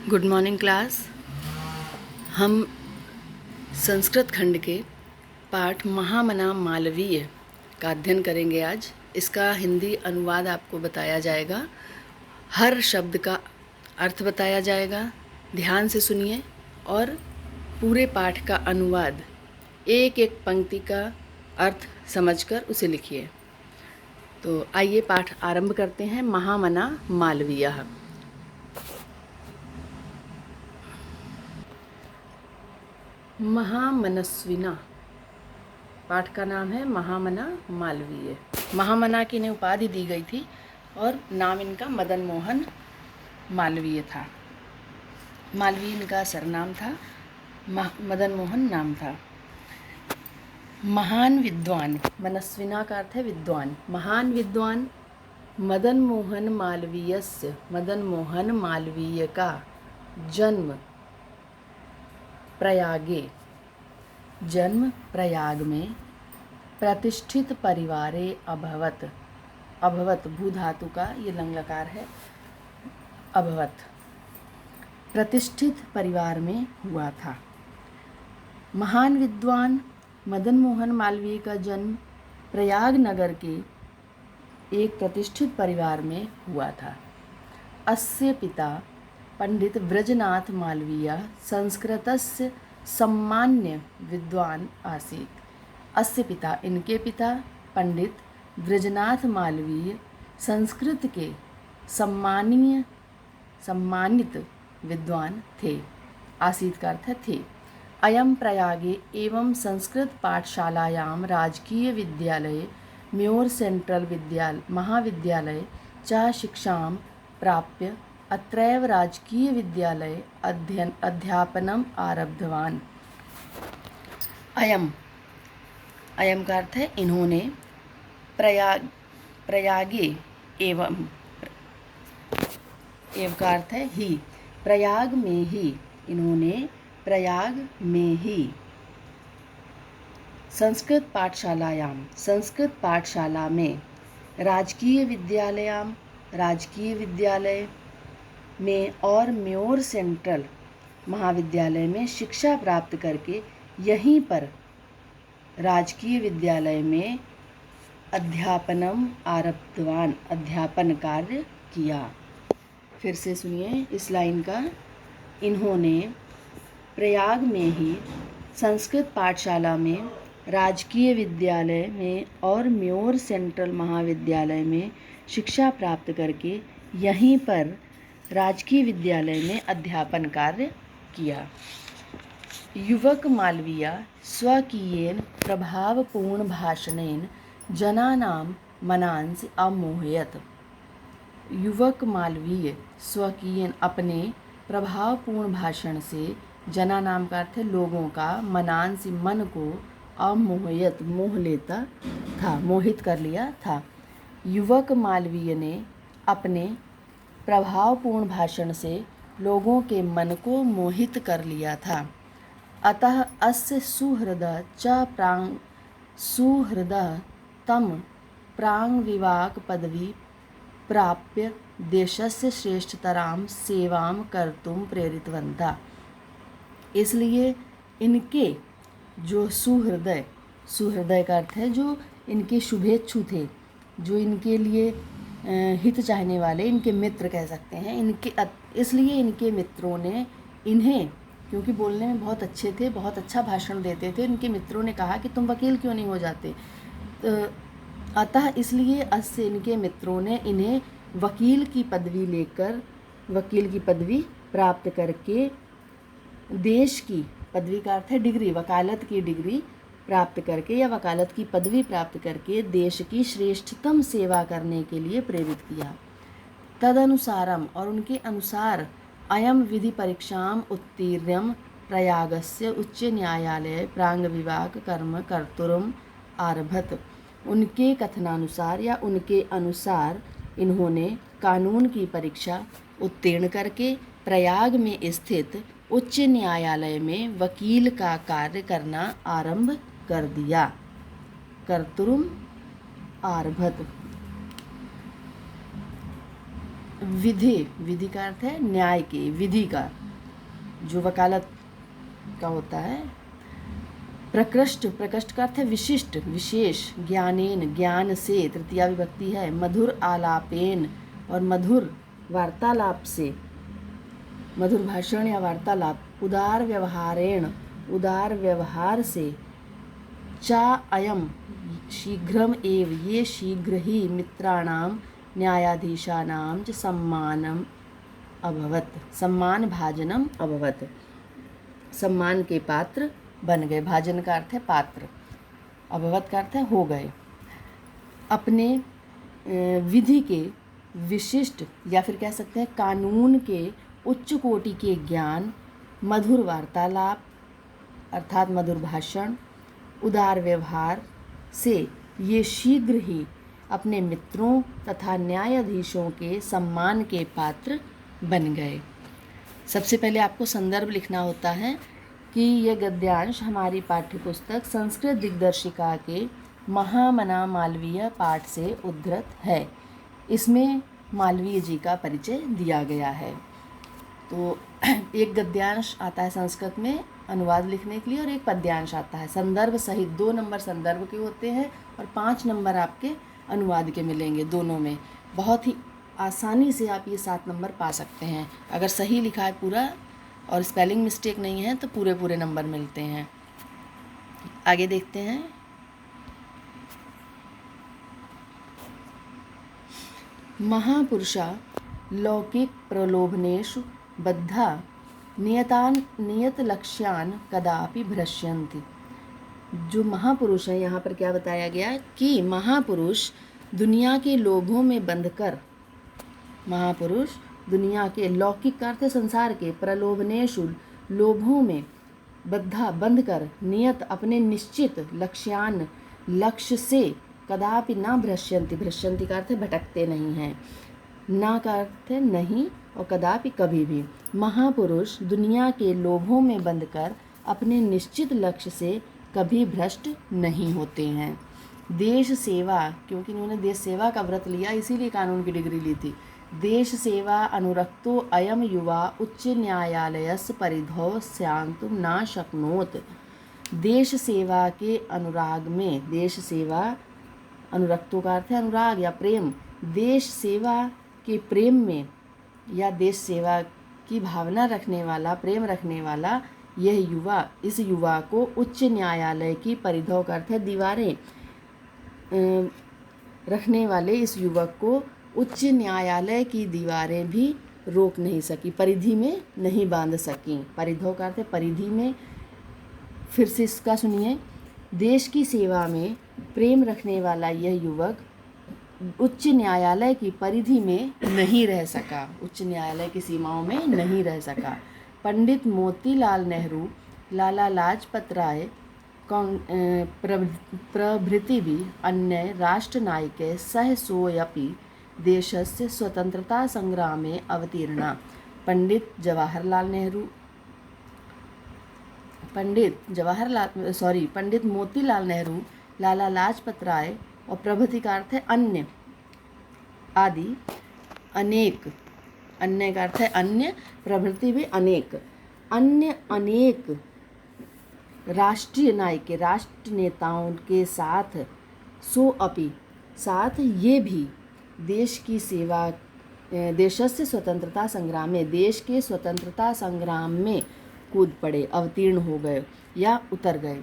Good morning class. हम संस्कृत खंड के पाठ महामना मालवीय का अध्ययन करेंगे आज। इसका हिंदी अनुवाद आपको बताया जाएगा, हर शब्द का अर्थ बताया जाएगा। ध्यान से सुनिए और पूरे पाठ का अनुवाद, एक एक पंक्ति का अर्थ समझकर उसे लिखिए। तो आइए पाठ आरंभ करते हैं। महामना मालवीय। महामनस्विना, पाठ का नाम है महामना मालवीय। महामना की इन्हें उपाधि दी गई थी और नाम इनका मदन मोहन मालवीय था। मालवीय इनका सरनाम था, मदन मोहन नाम था। महान विद्वान, मनस्विना का अर्थ है विद्वान। महान विद्वान मदन मोहन मालवीयस्य, मदन मोहन मालवीय का जन्म प्रयागे, जन्म प्रयाग में, प्रतिष्ठित परिवारे अभवत, अभवत भू धातु का ये लंग लकार है, अभवत, प्रतिष्ठित परिवार में हुआ था। महान विद्वान मदन मोहन मालवीय का जन्म प्रयाग नगर के एक प्रतिष्ठित परिवार में हुआ था। अस्य पिता पंडित ब्रजनाथ मालवीय संस्कृतस्य सम्मान्य विद्वान आसीत्। अस्य पिता, इनके पिता पंडित ब्रजनाथ मालवीय संस्कृत के सम्मानित विद्वान थे। आसीत् का अर्थ है थे। अयं प्रयागे एवं संस्कृत पाठशालायां राजकीय विद्यालये म्योर सेंट्रल महाविद्यालये च शिक्षां प्राप्य अत्रैव राजकीय विद्यालये अध्यापनम् आरब्धवान्। अयम का अर्थ है इन्होंने, प्रयागे एवं का अर्थ है ही, प्रयाग में ही, इन्होंने प्रयाग में ही संस्कृत पाठशाला में, राजकीय विद्यालय में और म्योर सेंट्रल महाविद्यालय में शिक्षा प्राप्त करके यहीं पर राजकीय विद्यालय में अध्यापनम आरब्धवान, अध्यापन कार्य किया। फिर से सुनिए इस लाइन का। इन्होंने प्रयाग में ही संस्कृत पाठशाला में, राजकीय विद्यालय में और म्योर सेंट्रल महाविद्यालय में शिक्षा प्राप्त करके यहीं पर राजकीय विद्यालय में अध्यापन कार्य किया। युवक मालवीय स्वकीयेन प्रभावपूर्ण भाषणेन जनानां मनांसि अमोहयत्। युवक मालवीय स्वकीयेन, अपने प्रभावपूर्ण भाषण से, जनानाम का अर्थ है लोगों का, मनांसि मन को, अमोहयत मोह लेता था, मोहित कर लिया था। युवक मालवीय ने अपने प्रभावपूर्ण भाषण से लोगों के मन को मोहित कर लिया था। अतः अस्य सुहृदः तम प्रांग विवाक पदवी प्राप्य देशस्य श्रेष्ठतरां सेवां कर्तुं प्रेरितवन्तः। इसलिए इनके जो सुहृदय का अर्थ है जो इनके शुभेच्छु थे, जो इनके लिए हित चाहने वाले, इनके मित्र कह सकते हैं। इसलिए इनके मित्रों ने इन्हें, क्योंकि बोलने में बहुत अच्छे थे, बहुत अच्छा भाषण देते थे, इनके मित्रों ने कहा कि तुम वकील क्यों नहीं हो जाते। अतः इसलिए अस्य, इनके मित्रों ने इन्हें वकील की पदवी प्राप्त करके, देश की, पदवी का अर्थ है डिग्री, वकालत की डिग्री प्राप्त करके या वकालत की पदवी प्राप्त करके देश की श्रेष्ठतम सेवा करने के लिए प्रेरित किया। तदनुसारम, और उनके अनुसार, अयम विधि परीक्षाम उत्तीर्णं प्रयागस्य उच्च न्यायालय प्रांग विवाक कर्म कर्तुरम आरभत। उनके कथनानुसार या उनके अनुसार इन्होंने कानून की परीक्षा उत्तीर्ण करके प्रयाग में स्थित उच्च न्यायालय में वकील का कार्य करना आरंभ कर दिया। कर्तुरुम आरभत। विधि, विधि का अर्थ है न्याय के, विधि का, जो वकालत का होता है। प्रकृष्ट, प्रकृष्ट का अर्थ है विशिष्ट, विशेष। ज्ञानेन, ज्ञान से, तृतीया विभक्ति है। मधुर आलापेन, और मधुर वार्तालाप से, मधुर भाषण या वार्तालाप। उदार व्यवहारेण, उदार व्यवहार से। चा अयम, शीघ्रम एव, ये शीघ्र ही। मित्राणाम न्यायाधीशानां च सम्मानम अभवत, सम्मान भाजनम अभवत, सम्मान के पात्र बन गए। भाजन का अर्थ है पात्र, अभवत का अर्थ है हो गए। अपने विधि के विशिष्ट या फिर कह सकते हैं कानून के उच्च कोटि के ज्ञान, मधुर वार्तालाप अर्थात मधुर भाषण, उदार व्यवहार से ये शीघ्र ही अपने मित्रों तथा न्यायाधीशों के सम्मान के पात्र बन गए। सबसे पहले आपको संदर्भ लिखना होता है कि यह गद्यांश हमारी पाठ्यपुस्तक संस्कृत दिग्दर्शिका के महामना मालवीय पाठ से उद्धृत है। इसमें मालवीय जी का परिचय दिया गया है। तो एक गद्यांश आता है संस्कृत में अनुवाद लिखने के लिए और एक पद्यांश आता है संदर्भ सहित। 2 नंबर संदर्भ के होते हैं और 5 नंबर आपके अनुवाद के मिलेंगे दोनों में। बहुत ही आसानी से आप ये 7 नंबर पा सकते हैं अगर सही लिखा है पूरा और स्पेलिंग मिस्टेक नहीं है तो पूरे पूरे नंबर मिलते हैं। आगे देखते हैं। महापुरुषा लौकिक प्रलोभनेषु बद्धा नियत लक्ष्यान कदापि भ्रश्यन्ति। जो महापुरुष है, यहाँ पर क्या बताया गया कि महापुरुष दुनिया के लोभों में बंधकर, महापुरुष दुनिया के, लौकिक का अर्थ संसार के, प्रलोभनेषु लोभों में, बद्धा बंधकर, नियत अपने निश्चित, लक्ष्यान लक्ष्य से, कदापि ना भ्रश्यन्ति, भ्रश्यन्ति का अर्थ भटकते नहीं हैं, ना का अर्थ है नहीं और कदापि कभी भी। महापुरुष दुनिया के लोभों में बंधकर अपने निश्चित लक्ष्य से कभी भ्रष्ट नहीं होते हैं। देश सेवा, क्योंकि इन्होंने देश सेवा का व्रत लिया इसीलिए कानून की डिग्री ली थी। देश सेवा अनुरक्तो अयम युवा उच्च न्यायालयस्य परिधौ स्यान्तुं न शक्नोत। देश सेवा के अनुराग में, देश सेवा अनुरक्तों का अर्थ है अनुराग या प्रेम, देश सेवा के प्रेम में या देश सेवा की भावना रखने वाला, प्रेम रखने वाला यह युवा, इस युवा को उच्च न्यायालय की परिधौ का अर्थ है दीवारें, रखने वाले इस युवक को उच्च न्यायालय की दीवारें भी रोक नहीं सकी, परिधि में नहीं बांध सकी। परिधौ का अर्थ है परिधि में। फिर से इसका सुनिए। देश की सेवा में प्रेम रखने वाला यह युवक उच्च न्यायालय की परिधि में नहीं रह सका, उच्च न्यायालय की सीमाओं में नहीं रह सका। पंडित मोतीलाल नेहरू, लाला लाजपत राय प्रभृति भी अन्य राष्ट्रनायके सह सोऽपि देशस्य स्वतंत्रता संग्रामे अवतीर्णा। पंडित मोतीलाल नेहरू, लाला लाजपत राय और प्रभृति का अर्थ है अन्य, आदि, अनेक, अन्य का अर्थ है अन्य, प्रभृति भी अनेक, अन्य अनेक राष्ट्रीय नायक, राष्ट्र नेताओं के साथ, सो अपि साथ ये भी, देश की सेवा, देशस्य स्वतंत्रता संग्राम में, देश के स्वतंत्रता संग्राम में कूद पड़े, अवतीर्ण हो गए या उतर गए।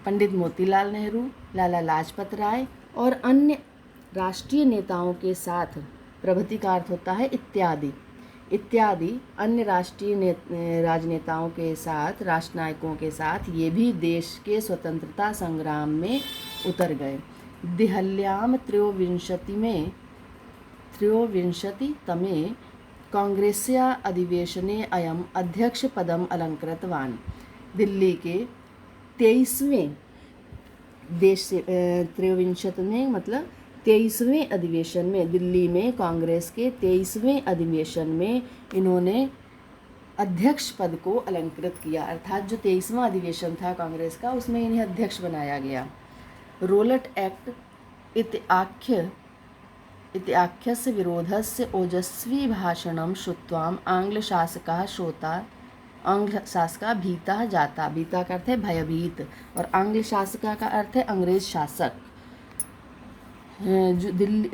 पंडित मोतीलाल नेहरू, लाला लाजपत राय और अन्य राष्ट्रीय नेताओं के साथ, प्रभृति का अर्थ होता है इत्यादि, इत्यादि अन्य राष्ट्रीय राजनेताओं के साथ, राष्ट्रनायकों के साथ ये भी देश के स्वतंत्रता संग्राम में उतर गए। दिहल्याम त्रयोविंशतितमे कांग्रेस्या अधिवेशने अयम अध्यक्ष पदम अलंकृतवान्। दिल्ली के 23वें देश से, त्रयोविंशतिवें मतलब 23वें अधिवेशन में, दिल्ली में कांग्रेस के 23वें अधिवेशन में इन्होंने अध्यक्ष पद को अलंकृत किया, अर्थात जो 23वां अधिवेशन था कांग्रेस का उसमें इन्हें अध्यक्ष बनाया गया। रोलट एक्ट इत्याख्य इत्याख्यस्य विरोधस्य ओजस्वी भाषणं श्रुत्वा आंग्लशासकः भीता जाता। भीता का अर्थ है भयभीत और आंग्ल शासका का अर्थ है अंग्रेज शासक। जो दिल्ली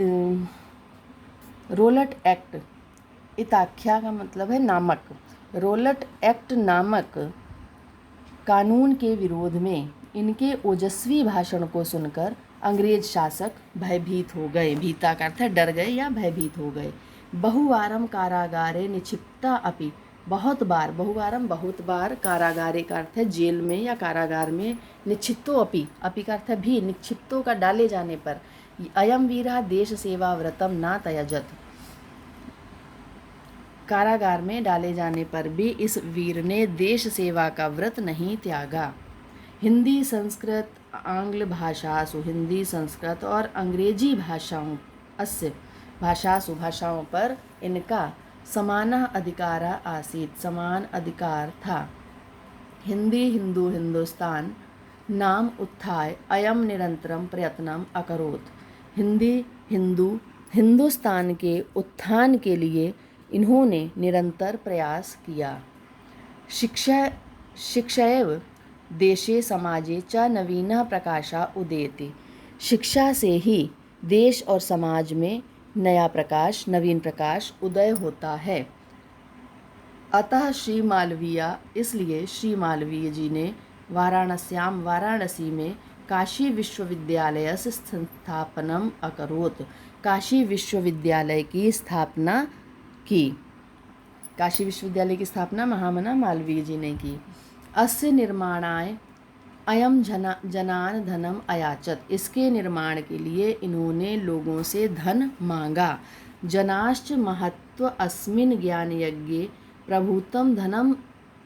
रोलट एक्ट, इताख्या का मतलब है नामक। रोलट एक्ट नामक कानून के विरोध में इनके ओजस्वी भाषण को सुनकर अंग्रेज शासक भयभीत हो गए। भीता का अर्थ है डर गए या भयभीत हो गए। बहुवारम कारागारे निक्षिप्ता अपि, बहुत बार, बहुवारम बहुत बार, कारागारे का अर्थ है जेल में या कारागार में, निक्षिप्तो अपि, अपि का अर्थ है भी, निक्षिप्तों का डाले जाने पर, अयम वीरा देश सेवा व्रतम ना त्यजत, कारागार में डाले जाने पर भी इस वीर ने देश सेवा का व्रत नहीं त्यागा। हिंदी संस्कृत आंग्ल भाषासु, हिंदी संस्कृत और अंग्रेजी भाषाओं अस्य भाषासु, भाषाओं पर इनका समाना अधिकारा आसीत, समान अधिकार था। हिंदी हिंदू हिंदुस्तान नाम उत्थाय अयम निरंतरम प्रयत्नम अकरोत्, हिंदी हिंदू हिंदुस्तान के उत्थान के लिए इन्होंने निरंतर प्रयास किया। शिक्षैव देशे समाजे च नवीनः प्रकाशः उदेति, शिक्षा से ही देश और समाज में नया प्रकाश, नवीन प्रकाश उदय होता है। अतः श्री मालवीय, इसलिए श्री मालवीय जी ने वाराणसी में काशी विश्वविद्यालय संस्थापनम अकरोत्, काशी विश्वविद्यालय की स्थापना की। काशी विश्वविद्यालय की स्थापना महामना मालवीय जी ने की। अस्य निर्माणाय अयम जनान धनम अयाचत, इसके निर्माण के लिए इन्होंने लोगों से धन मांगा। जनाश्च महत्व अस्मिन् ज्ञान यज्ञे प्रभूतम धनम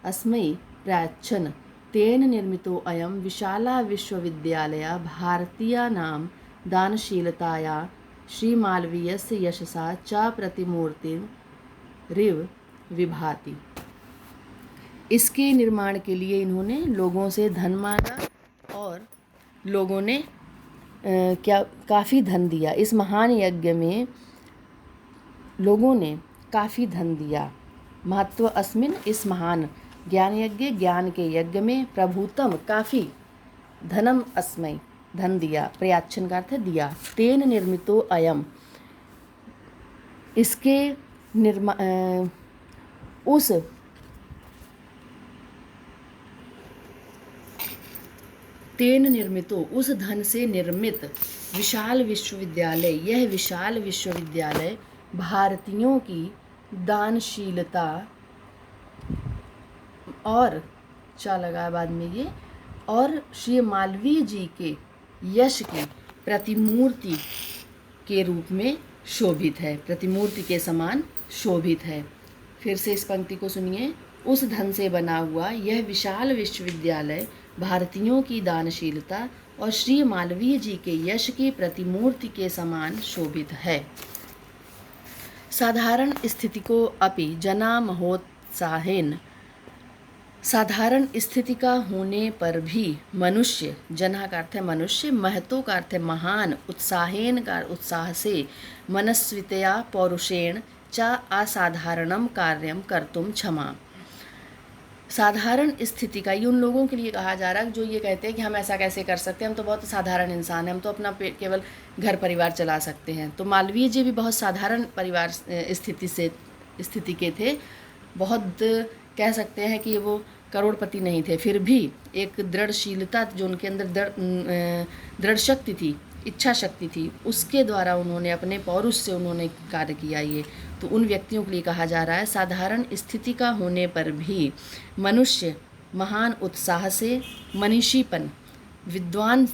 अस्मै प्रयच्छन्, तेन निर्मितो अयम विशाला विश्वविद्यालय भारतीयानां दानशीलताया श्रीमालवीयस्य यशसा च प्रतिमूर्तिरिव विभाति। इसके निर्माण के लिए इन्होंने लोगों से धन मांगा और लोगों ने काफ़ी धन दिया। इस महान यज्ञ में लोगों ने काफ़ी धन दिया। महत्व अस्मिन, इस महान ज्ञान यज्ञ, ज्ञान के यज्ञ में, प्रभुतम काफ़ी, धनम अस्मै धन दिया, प्रयाच्छन का अर्थ दिया, तेन निर्मितो अयम, इसके तेन निर्मितो, उस धन से निर्मित विशाल विश्वविद्यालय, यह विशाल विश्वविद्यालय भारतीयों की दानशीलता और क्या लगा बाद में ये, और श्री मालवीय जी के यश की प्रतिमूर्ति के रूप में शोभित है, प्रतिमूर्ति के समान शोभित है। फिर से इस पंक्ति को सुनिए। उस धन से बना हुआ यह विशाल विश्वविद्यालय भारतीयों की दानशीलता और श्री मालवीय जी के यश की प्रतिमूर्ति के समान शोभित है। साधारण स्थिति को अपि जना महोत्साहेन, साधारण स्थिति का होने पर भी मनुष्य, जना का अर्थ है मनुष्य, महतो का अर्थ है महान, उत्साहेन का उत्साह से, मनस्वितया पौरुषेण च असाधारणम कार्यम कर्तुम क्षमा। साधारण स्थिति का, ये उन लोगों के लिए कहा जा रहा है जो ये कहते हैं कि हम ऐसा कैसे कर सकते हैं, हम तो बहुत साधारण इंसान हैं, हम तो अपना केवल घर परिवार चला सकते हैं। तो मालवीय जी भी बहुत साधारण परिवार स्थिति के थे, बहुत कह सकते हैं कि वो करोड़पति नहीं थे, फिर भी एक दृढ़शीलता जो उनके अंदर दृढ़ शक्ति थी, इच्छा शक्ति थी, उसके द्वारा उन्होंने अपने पौरुष से उन्होंने कार्य किया। ये तो उन व्यक्तियों के लिए कहा जा रहा है साधारण स्थिति का होने पर भी मनुष्य महान उत्साह से, मनीषीपन, विद्वान,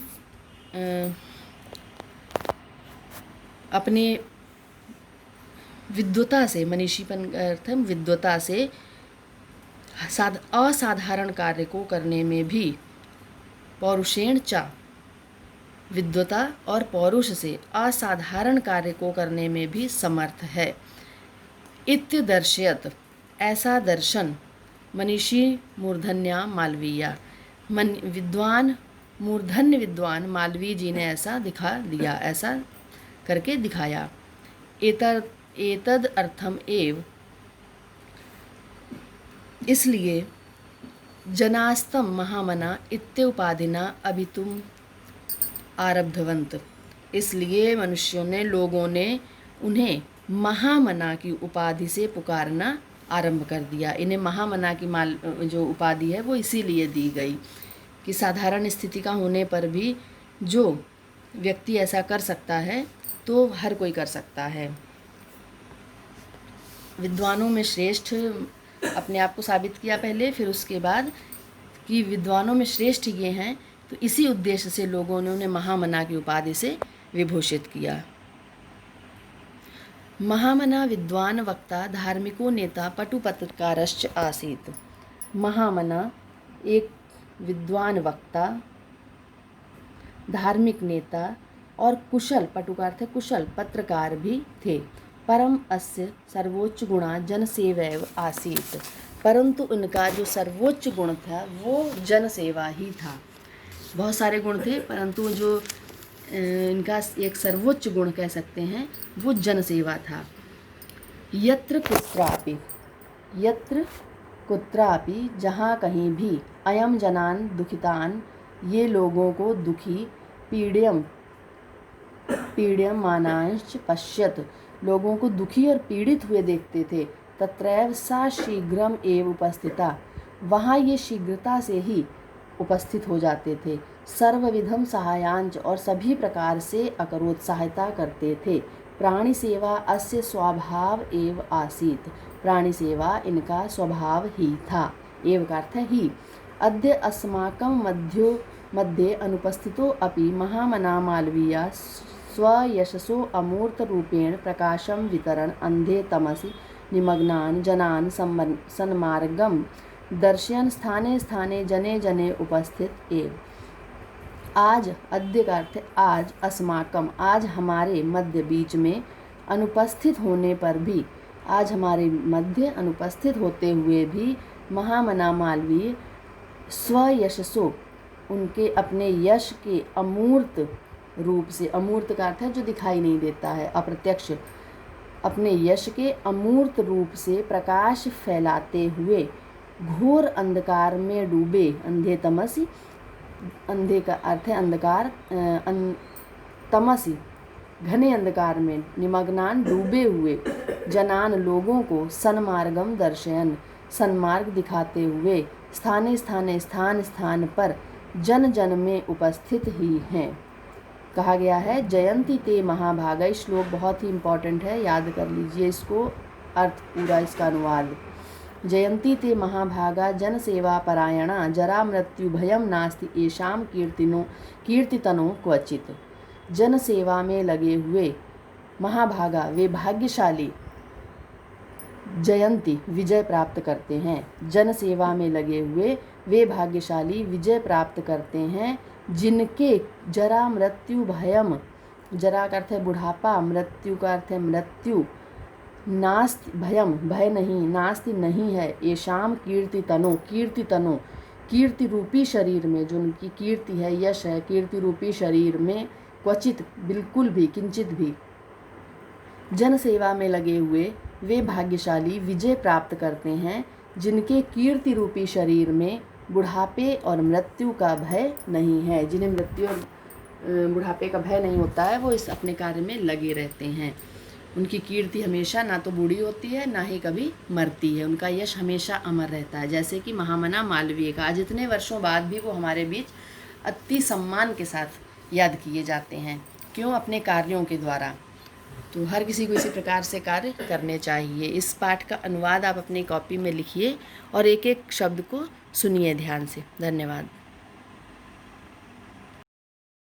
अपने विद्वता से, मनीषीपन का अर्थ है विद्वता से, असाधारण कार्य को करने में भी, पौरुषेण च, विद्वता और पौरुष से असाधारण कार्य को करने में भी समर्थ है। इत्य दर्शयत, ऐसा दर्शन, मनीषी मूर्धन्या मालवीया, विद्वान मूर्धन्य विद्वान मालवीय जी ने ऐसा दिखा दिया, ऐसा करके दिखाया। एतद अर्थम एव, इसलिए जनास्तम महामना इत्युपाधिना अभितुम आरब्धवंत, इसलिए मनुष्यों ने, लोगों ने उन्हें महामना की उपाधि से पुकारना आरंभ कर दिया। इन्हें महामना की जो उपाधि है वो इसीलिए दी गई कि साधारण स्थिति का होने पर भी जो व्यक्ति ऐसा कर सकता है तो हर कोई कर सकता है। विद्वानों में श्रेष्ठ अपने आप को साबित किया पहले, फिर उसके बाद कि विद्वानों में श्रेष्ठ ये हैं, तो इसी उद्देश्य से लोगों ने उन्हें महामना की उपाधि से विभूषित किया। महामना विद्वान वक्ता धार्मिको नेता पटु पत्रकारश्च आसीत्। महामना एक विद्वान वक्ता, धार्मिक नेता और कुशल, पटु का अर्थ है कुशल, पत्रकार भी थे। परम अस्य सर्वोच्च गुणा जनसेवैव आसीत्, परंतु उनका जो सर्वोच्च गुण था वो जनसेवा ही था। बहुत सारे गुण थे परंतु जो इनका एक सर्वोच्च गुण कह सकते हैं वो जनसेवा था। यत्र कुत्रापि जहाँ कहीं भी, अयम जनान दुखितान, ये लोगों को दुखी, पीड्यम मानांश्च पश्यत, लोगों को दुखी और पीड़ित हुए देखते थे। तत्रैव सा शीघ्रम एव उपस्थिता, वहाँ ये शीघ्रता से ही उपस्थित हो जाते थे। सर्वविधम सहायांच, और सभी प्रकार से अकरोत सहायता करते थे। प्राणी सेवा अस्य स्वभाव एव आसीत्, प्राणी सेवा इनका स्वभाव ही था। एव का अर्थ है ही। अद्य अस्माकं मध्ये अनुपस्थितो अपि महामना मालवीय स्वयशसो अमूर्त रूपेण प्रकाशम वितरण अंधे तमसि निमग्नान जनान सन्मार्गम दर्शयन स्थाने स्थाने जने जने उपस्थित एव। आज, अद्य का अर्थ आज, अस्माकम आज हमारे मध्य, बीच में, अनुपस्थित होने पर भी, आज हमारे मध्य अनुपस्थित होते हुए भी, महामना मालवीय स्वयशसो उनके अपने यश के अमूर्त रूप से, अमूर्त का अर्थ है जो दिखाई नहीं देता है, अप्रत्यक्ष, अपने यश के अमूर्त रूप से प्रकाश फैलाते हुए घोर अंधकार में डूबे, अंधे तमसी, अंधे का अर्थ है अंधकार, तमसी घने अंधकार में, निमग्नान डूबे हुए, जनान लोगों को, सन्मार्गम दर्शयन सन्मार्ग दिखाते हुए, स्थाने स्थाने स्थान स्थान पर, जन जन में उपस्थित ही हैं। कहा गया है जयंती ते महाभागा, श्लोक बहुत ही इम्पॉर्टेंट है, याद कर लीजिए इसको, अर्थ पूरा इसका अनुवाद। जयंती ते महाभागा जन सेवा परायणा, जरा मृत्यु भयम नास्ति येषाम कीर्तितनो क्वचित। जन सेवा में लगे हुए महाभागा वे भाग्यशाली जयंती विजय प्राप्त करते हैं। जन सेवा में लगे हुए वे भाग्यशाली विजय प्राप्त करते हैं जिनके जरा मृत्यु भयम, जरा का अर्थ है बुढ़ापा, मृत्यु का अर्थ है मृत्यु, नास्ति भयम भय नहीं, नास्ति नहीं है, येषाम कीर्तितनो कीर्ति रूपी शरीर में, जो उनकी कीर्ति है, यश है, कीर्ति रूपी शरीर में, क्वचित बिल्कुल भी, किंचित भी, जन सेवा में लगे हुए वे भाग्यशाली विजय प्राप्त करते हैं जिनके कीर्ति रूपी शरीर में बुढ़ापे और मृत्यु का भय नहीं है। जिन्हें मृत्यु और बुढ़ापे का भय नहीं होता है वो इस अपने कार्य में लगे रहते हैं। उनकी कीर्ति हमेशा ना तो बूढ़ी होती है ना ही कभी मरती है, उनका यश हमेशा अमर रहता है। जैसे कि महामना मालवीय का आज इतने वर्षों बाद भी वो हमारे बीच अति सम्मान के साथ याद किए जाते हैं। क्यों? अपने कार्यों के द्वारा। तो हर किसी को इसी प्रकार से कार्य करने चाहिए। इस पाठ का अनुवाद आप अपनी कॉपी में लिखिए और एक एक शब्द को सुनिए ध्यान से। धन्यवाद।